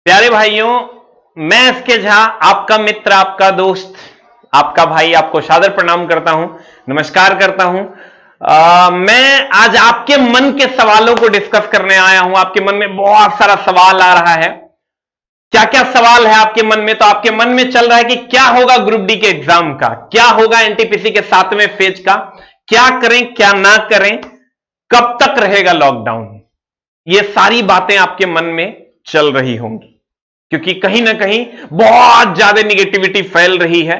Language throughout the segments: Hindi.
प्यारे भाइयों, मैं एसके झा, आपका मित्र, आपका दोस्त, आपका भाई, आपको सादर प्रणाम करता हूं, नमस्कार करता हूं। मैं आज आपके मन के सवालों को डिस्कस करने आया हूं। आपके मन में बहुत सारा सवाल आ रहा है। क्या क्या सवाल है आपके मन में? तो आपके मन में चल रहा है कि क्या होगा ग्रुप डी के एग्जाम का, क्या होगा एनटीपीसी के 7वें फेज का, क्या करें क्या ना करें, कब तक रहेगा लॉकडाउन। ये सारी बातें आपके मन में चल रही होंगी, क्योंकि कहीं ना कहीं बहुत ज्यादा निगेटिविटी फैल रही है।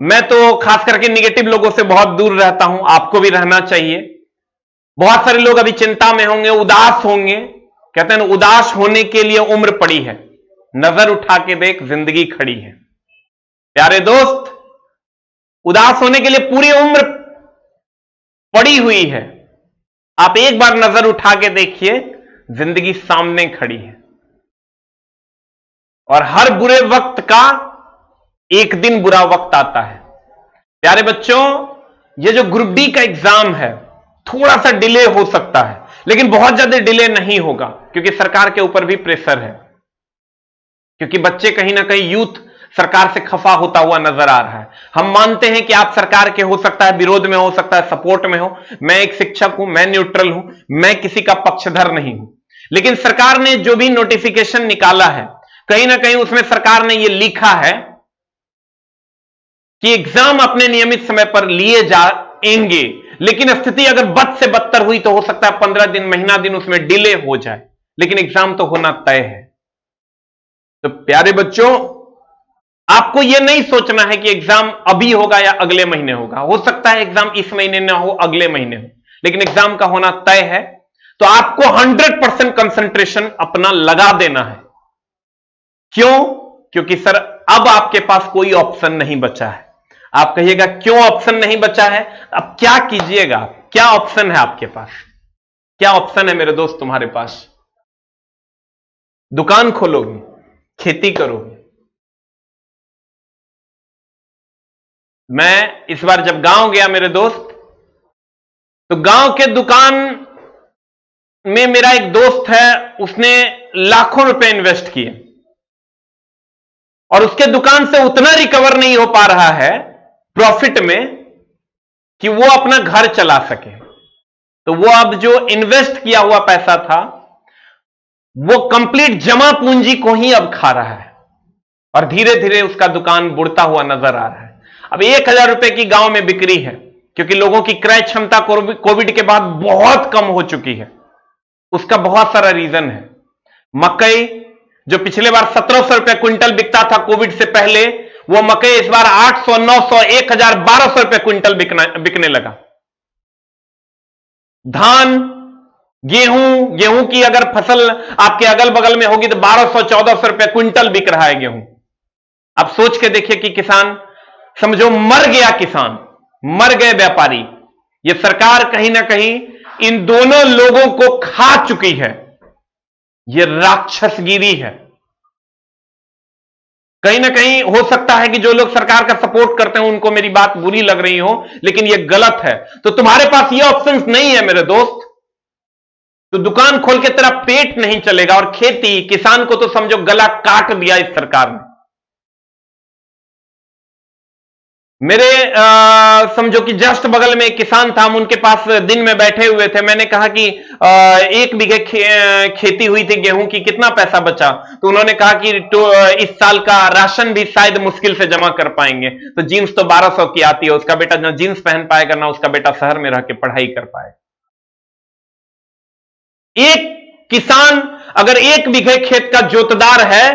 मैं तो खास करके निगेटिव लोगों से बहुत दूर रहता हूं, आपको भी रहना चाहिए। बहुत सारे लोग अभी चिंता में होंगे, उदास होंगे। कहते हैं ना, उदास होने के लिए उम्र पड़ी है, नजर उठा के देख जिंदगी खड़ी है। प्यारे दोस्त, उदास होने के लिए पूरी उम्र पड़ी हुई है। आप एक बार नजर उठा के देखिए, जिंदगी सामने खड़ी है और हर बुरे वक्त का एक दिन बुरा वक्त आता है। प्यारे बच्चों, ये जो ग्रुप डी का एग्जाम है, थोड़ा सा डिले हो सकता है, लेकिन बहुत ज्यादा डिले नहीं होगा, क्योंकि सरकार के ऊपर भी प्रेशर है। क्योंकि बच्चे कहीं ना कहीं, यूथ सरकार से खफा होता हुआ नजर आ रहा है। हम मानते हैं कि आप सरकार के हो सकता है विरोध में, हो सकता है सपोर्ट में हो। मैं एक शिक्षक हूं, मैं न्यूट्रल हूं, मैं किसी का पक्षधर नहीं हूं। लेकिन सरकार ने जो भी नोटिफिकेशन निकाला है, कहीं ना कहीं उसमें सरकार ने यह लिखा है कि एग्जाम अपने नियमित समय पर लिए जाएंगे, लेकिन स्थिति अगर बद से बदतर हुई तो हो सकता है 15 दिन, महीना दिन उसमें डिले हो जाए, लेकिन एग्जाम तो होना तय है। तो प्यारे बच्चों, आपको यह नहीं सोचना है कि एग्जाम अभी होगा या अगले महीने होगा। हो सकता है एग्जाम इस महीने ना हो, अगले महीने हो, लेकिन एग्जाम का होना तय है। तो आपको 100% कंसंट्रेशन अपना लगा देना है। क्यों? क्योंकि सर, अब आपके पास कोई ऑप्शन नहीं बचा है। आप कहिएगा क्यों ऑप्शन नहीं बचा है? अब क्या कीजिएगा? क्या ऑप्शन है आपके पास? क्या ऑप्शन है मेरे दोस्त तुम्हारे पास? दुकान खोलोगे, खेती करोगे। मैं इस बार जब गांव गया मेरे दोस्त, तो गांव के दुकान में मेरा एक दोस्त है, उसने लाखों रुपए इन्वेस्ट किए और उसके दुकान से उतना रिकवर नहीं हो पा रहा है प्रॉफिट में कि वो अपना घर चला सके। तो वो अब जो इन्वेस्ट किया हुआ पैसा था, वो कंप्लीट जमा पूंजी को ही अब खा रहा है और धीरे धीरे उसका दुकान बुढ़ता हुआ नजर आ रहा है। अब 1000 रुपए की गांव में बिक्री है, क्योंकि लोगों की क्रय क्षमता कोविड के बाद बहुत कम हो चुकी है। उसका बहुत सारा रीजन है। मकई जो पिछले बार 1700 रुपए क्विंटल बिकता था कोविड से पहले, वो मकई इस बार 800, 900, 1000, 1200 रुपए क्विंटल बिकने लगा। धान, गेहूं की अगर फसल आपके अगल बगल में होगी तो 1200, 1400 रुपए क्विंटल बिक रहा है गेहूं। अब सोच के देखिए कि किसान, समझो मर गया किसान, मर गए व्यापारी। ये सरकार कहीं ना कहीं इन दोनों लोगों को खा चुकी है। ये राक्षसगिरी है। कहीं ना कहीं हो सकता है कि जो लोग सरकार का सपोर्ट करते हैं उनको मेरी बात बुरी लग रही हो, लेकिन यह गलत है। तो तुम्हारे पास यह ऑप्शंस नहीं है मेरे दोस्त, तो दुकान खोल के तेरा पेट नहीं चलेगा। और खेती, किसान को तो समझो गला काट दिया इस सरकार ने। मेरे समझो कि जस्ट बगल में एक किसान था, हम उनके पास दिन में बैठे हुए थे। मैंने कहा कि 1 बीघे खेती हुई थी गेहूं की, कितना पैसा बचा? तो उन्होंने कहा कि इस साल का राशन भी शायद मुश्किल से जमा कर पाएंगे। तो जीन्स तो 1200 की आती है, उसका बेटा ना जीन्स पहन पाएगा, ना उसका बेटा शहर में रह के पढ़ाई कर पाएगा। एक किसान अगर 1 बीघे खेत का जोतदार है,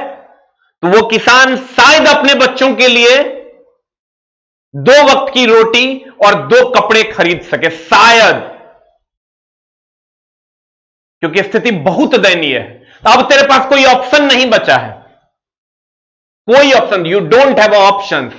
तो वो किसान शायद अपने बच्चों के लिए 2 वक्त की रोटी और 2 कपड़े खरीद सके, शायद, क्योंकि स्थिति बहुत दयनीय है। तो अब तेरे पास कोई ऑप्शन नहीं बचा है, कोई option. You don't have options.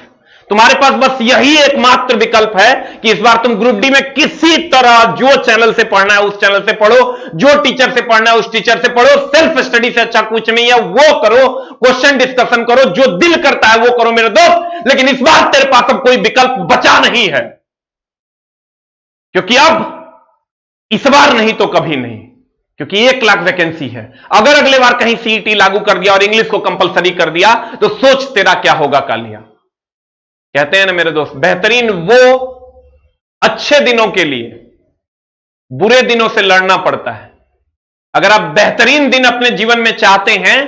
तुम्हारे पास बस यही एकमात्र विकल्प है कि इस बार तुम ग्रुप डी में किसी तरह, जो चैनल से पढ़ना है उस चैनल से पढ़ो, जो टीचर से पढ़ना है उस टीचर से पढ़ो। सेल्फ स्टडी से अच्छा कुछ नहीं है, वो करो, क्वेश्चन डिस्कशन करो, जो दिल करता है वो करो मेरे दोस्त। लेकिन इस बार तेरे पास अब कोई विकल्प बचा नहीं है, क्योंकि अब इस बार नहीं तो कभी नहीं। क्योंकि 1 लाख वैकेंसी है। अगर अगले बार कहीं सीईटी लागू कर दिया और इंग्लिश को कंपलसरी कर दिया तो सोच तेरा क्या होगा कालिया। कहते हैं ना मेरे दोस्त, बेहतरीन वो अच्छे दिनों के लिए बुरे दिनों से लड़ना पड़ता है। अगर आप बेहतरीन दिन अपने जीवन में चाहते हैं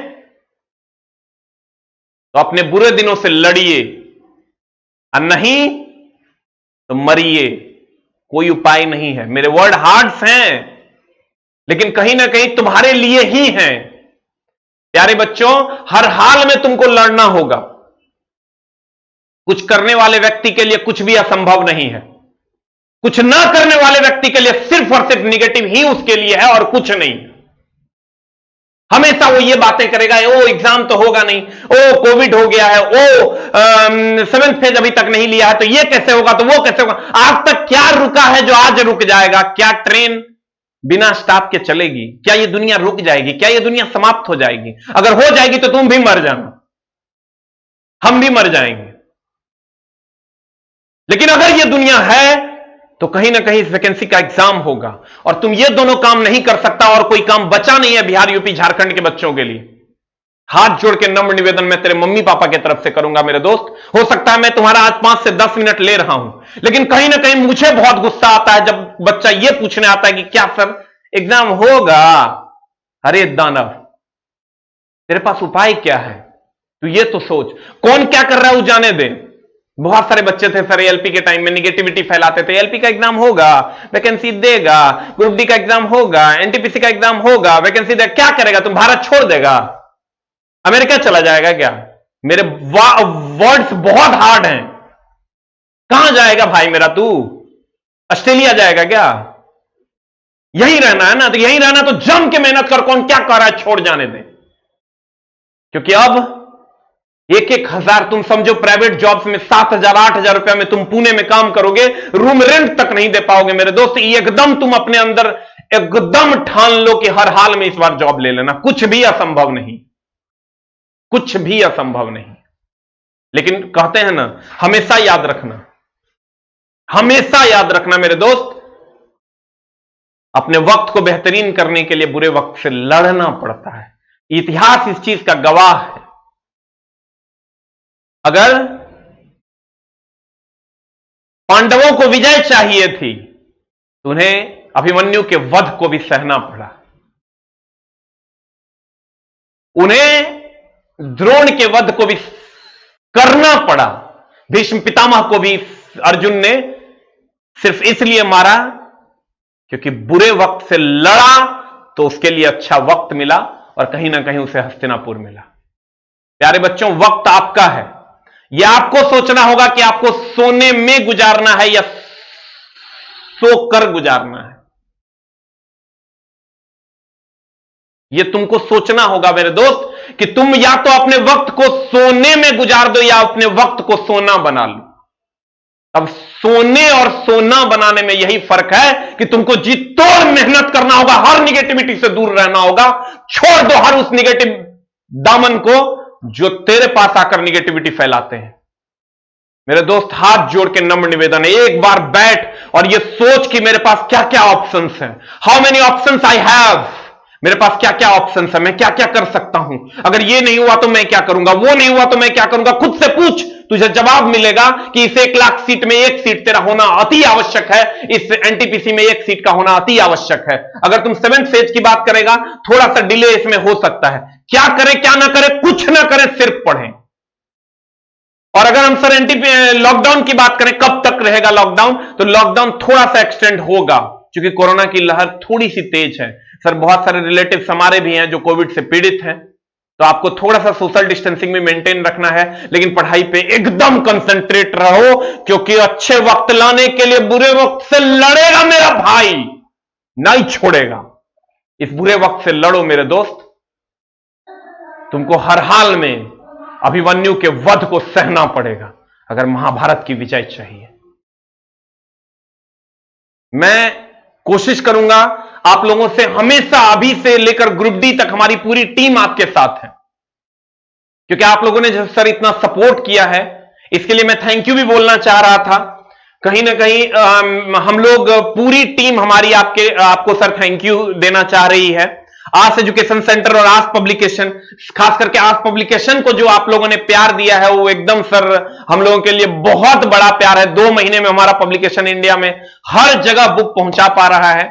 तो अपने बुरे दिनों से लड़िए, और नहीं तो मरिए। कोई उपाय नहीं है। मेरे वर्ड हार्ड्स हैं, लेकिन कहीं ना कहीं तुम्हारे लिए ही हैं। प्यारे बच्चों, हर हाल में तुमको लड़ना होगा। कुछ करने वाले व्यक्ति के लिए कुछ भी असंभव नहीं है। कुछ ना करने वाले व्यक्ति के लिए सिर्फ और सिर्फ निगेटिव ही उसके लिए है और कुछ नहीं। हमेशा वो ये बातें करेगा, ओ एग्जाम तो होगा नहीं, ओ कोविड हो गया है, ओ 7th फेज अभी तक नहीं लिया है, तो ये कैसे होगा, तो वो कैसे होगा। आज तक क्या रुका है जो आज रुक जाएगा? क्या ट्रेन बिना स्टॉप के चलेगी? क्या ये दुनिया रुक जाएगी? क्या ये दुनिया समाप्त हो जाएगी? अगर हो जाएगी तो तुम भी मर जाना, हम भी मर जाएंगे। लेकिन अगर ये दुनिया है तो कहीं ना कहीं इस वैकेंसी का एग्जाम होगा, और तुम ये दोनों काम नहीं कर सकता और कोई काम बचा नहीं है बिहार, यूपी, झारखंड के बच्चों के लिए। हाथ जोड़ के नम्र निवेदन मैं तेरे मम्मी पापा की तरफ से करूंगा मेरे दोस्त। हो सकता है मैं तुम्हारा आज 5 से 10 मिनट ले रहा हूं, लेकिन कहीं ना कहीं मुझे बहुत गुस्सा आता है जब बच्चा ये पूछने आता है कि क्या सर एग्जाम होगा। अरे दानव, तेरे पास उपाय क्या है? तू ये तो सोच। कौन क्या कर रहा है वो जाने दे। बहुत सारे बच्चे थे सर एलपी के टाइम में निगेटिविटी फैलाते थे, एलपी का एग्जाम होगा, वैकेंसी देगा, ग्रुप डी का एग्जाम होगा, एनटीपीसी का एग्जाम होगा, वैकेंसी देगा। क्या करेगा? तुम भारत छोड़ देगा? अमेरिका चला जाएगा क्या? मेरे वर्ड्स बहुत हार्ड हैं। कहां जाएगा भाई मेरा तू? ऑस्ट्रेलिया जाएगा क्या? यही रहना है ना? तो यही रहना तो जम के मेहनत कर। कौन क्या कर रहा है छोड़ जाने दे। क्योंकि अब 1-1 हजार, तुम समझो प्राइवेट जॉब्स में 7,000 8,000 रुपया में तुम पुणे में काम करोगे, रूम रेंट तक नहीं दे पाओगे मेरे दोस्त। एकदम तुम अपने अंदर एकदम ठान लो कि हर हाल में इस बार जॉब ले लेना। कुछ भी असंभव नहीं, कुछ भी असंभव नहीं। लेकिन कहते हैं ना, हमेशा याद रखना, हमेशा याद रखना मेरे दोस्त, अपने वक्त को बेहतरीन करने के लिए बुरे वक्त से लड़ना पड़ता है। इतिहास इस चीज का गवाह है। अगर पांडवों को विजय चाहिए थी तो उन्हें अभिमन्यु के वध को भी सहना पड़ा। उन्हें द्रोण के वध को भी करना पड़ा। भीष्म पितामह को भी अर्जुन ने सिर्फ इसलिए मारा क्योंकि बुरे वक्त से लड़ा तो उसके लिए अच्छा वक्त मिला, और कहीं ना कहीं उसे हस्तिनापुर मिला। प्यारे बच्चों, वक्त आपका है। यह आपको सोचना होगा कि आपको सोने में गुजारना है या सोकर गुजारना है। यह तुमको सोचना होगा मेरे दोस्त कि तुम या तो अपने वक्त को सोने में गुजार दो या अपने वक्त को सोना बना लो। अब सोने और सोना बनाने में यही फर्क है कि तुमको जी तोड़ मेहनत करना होगा, हर निगेटिविटी से दूर रहना होगा। छोड़ दो हर उस निगेटिव दामन को जो तेरे पास आकर निगेटिविटी फैलाते हैं। मेरे दोस्त, हाथ जोड़ के नम्र निवेदन है, एक बार बैठ और ये सोच कि मेरे पास क्या क्या ऑप्शंस हैं। How many options I have. मेरे पास क्या क्या ऑप्शंस है, मैं क्या क्या कर सकता हूं। अगर ये नहीं हुआ तो मैं क्या करूंगा, वो नहीं हुआ तो मैं क्या करूंगा। खुद से पूछ, तुझे जवाब मिलेगा कि इस 1 लाख सीट में 1 सीट तेरा होना अति आवश्यक है। इस एनटीपीसी में 1 सीट का होना अति आवश्यक है। अगर तुम 7th फेज की बात करेगा, थोड़ा सा डिले इसमें हो सकता है। क्या करें क्या ना करें, कुछ ना करें, सिर्फ पढ़ें। और अगर हम सर लॉकडाउन की बात करें, कब तक रहेगा लॉकडाउन, तो लॉकडाउन थोड़ा सा एक्सटेंड होगा क्योंकि कोरोना की लहर थोड़ी सी तेज है। सर बहुत सारे रिलेटिव्स हमारे भी हैं जो कोविड से पीड़ित हैं, तो आपको थोड़ा सा सोशल डिस्टेंसिंग में मेंटेन रखना है, लेकिन पढ़ाई पे एकदम कंसंट्रेट रहो क्योंकि अच्छे वक्त लाने के लिए बुरे वक्त से लड़ेगा मेरा भाई, नहीं छोड़ेगा। इस बुरे वक्त से लड़ो मेरे दोस्त। तुमको हर हाल में अभिमन्यु के वध को सहना पड़ेगा अगर महाभारत की विजय चाहिए। मैं कोशिश करूंगा आप लोगों से हमेशा, अभी से लेकर ग्रुप डी तक हमारी पूरी टीम आपके साथ है, क्योंकि आप लोगों ने जो सर इतना सपोर्ट किया है इसके लिए मैं थैंक यू भी बोलना चाह रहा था। कहीं ना कहीं हम लोग पूरी टीम हमारी आपको सर थैंक यू देना चाह रही है। आस एजुकेशन सेंटर और आस पब्लिकेशन, खास करके आस पब्लिकेशन को जो आप लोगों ने प्यार दिया है वो एकदम सर हम लोगों के लिए बहुत बड़ा प्यार है। 2 महीने में हमारा पब्लिकेशन इंडिया में हर जगह बुक पहुंचा पा रहा है।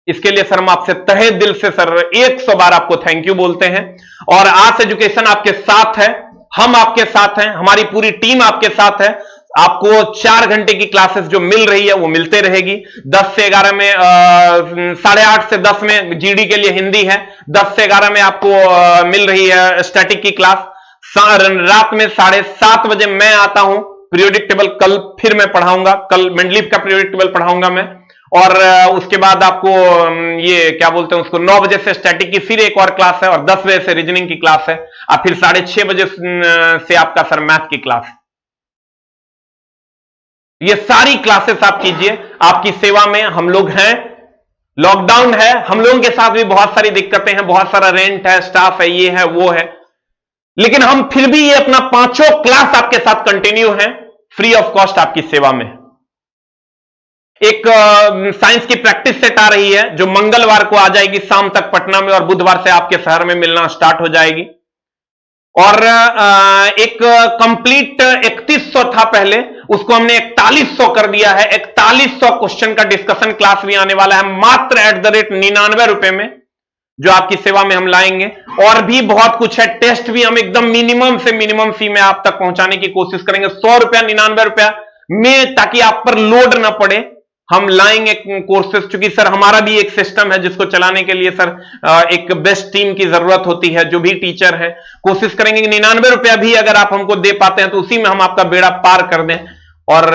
इसके लिए सर हम आपसे तहे दिल से सर 100 बार आपको थैंक यू बोलते हैं। और आस एजुकेशन आपके साथ है, हम आपके साथ हैं, हमारी पूरी टीम आपके साथ है। आपको 4 घंटे की क्लासेस जो मिल रही है वो मिलते रहेगी। 10 से 11 में 8:30 से 10 में जीडी के लिए हिंदी है। 10 से 11 में आपको मिल रही है स्टैटिक की क्लास। रात में 7:30 बजे मैं आता हूं पीरियोडिक टेबल, कल फिर मैं पढ़ाऊंगा, कल मेंडलीफ का पीरियोडिक टेबल पढ़ाऊंगा मैं। और उसके बाद आपको ये क्या बोलते हैं उसको 9 बजे से स्टैटिक की फिर एक और क्लास है और 10 बजे से रीजनिंग की क्लास है। और फिर 6:30 बजे से आपका सर मैथ की क्लास है। ये सारी क्लासेस आप कीजिए, आपकी सेवा में हम लोग हैं। लॉकडाउन है, हम लोगों के साथ भी बहुत सारी दिक्कतें हैं, बहुत सारा रेंट है, स्टाफ है, ये है वो है, लेकिन हम फिर भी ये अपना 5 क्लास आपके साथ कंटिन्यू है फ्री ऑफ कॉस्ट आपकी सेवा में। एक साइंस की प्रैक्टिस सेट आ रही है जो मंगलवार को आ जाएगी शाम तक पटना में और बुधवार से आपके शहर में मिलना स्टार्ट हो जाएगी। और एक कंप्लीट 3100 था पहले, उसको हमने 4100 कर दिया है। 4100 क्वेश्चन का डिस्कशन क्लास भी आने वाला है मात्र @99 में, जो आपकी सेवा में हम लाएंगे। और भी बहुत कुछ है, टेस्ट भी हम एकदम मिनिमम से मिनिमम फी में आप तक पहुंचाने की कोशिश करेंगे। 100 रुपया 99 रुपया में, ताकि आप पर लोड ना पड़े, हम लाएंगे कोर्सेस। चूंकि सर हमारा भी एक सिस्टम है जिसको चलाने के लिए सर एक बेस्ट टीम की जरूरत होती है, जो भी टीचर है। कोशिश करेंगे कि 99 रुपया भी अगर आप हमको दे पाते हैं तो उसी में हम आपका बेड़ा पार कर दें और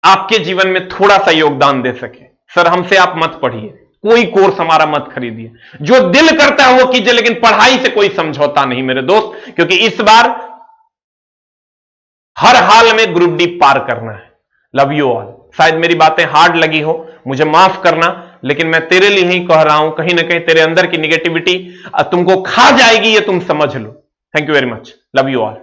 आपके जीवन में थोड़ा सा योगदान दे सके। सर हमसे आप मत पढ़िए, कोई कोर्स हमारा मत खरीदिए, जो दिल करता है वो कीजिए, लेकिन पढ़ाई से कोई समझौता नहीं मेरे दोस्त, क्योंकि इस बार हर हाल में ग्रुप डी पार करना है। Love you all. शायद मेरी बातें हार्ड लगी हो, मुझे माफ करना, लेकिन मैं तेरे लिए ही कह रहा हूं। कहीं ना कहीं तेरे अंदर की निगेटिविटी तुमको खा जाएगी, ये तुम समझ लो। Thank you very much. Love you all.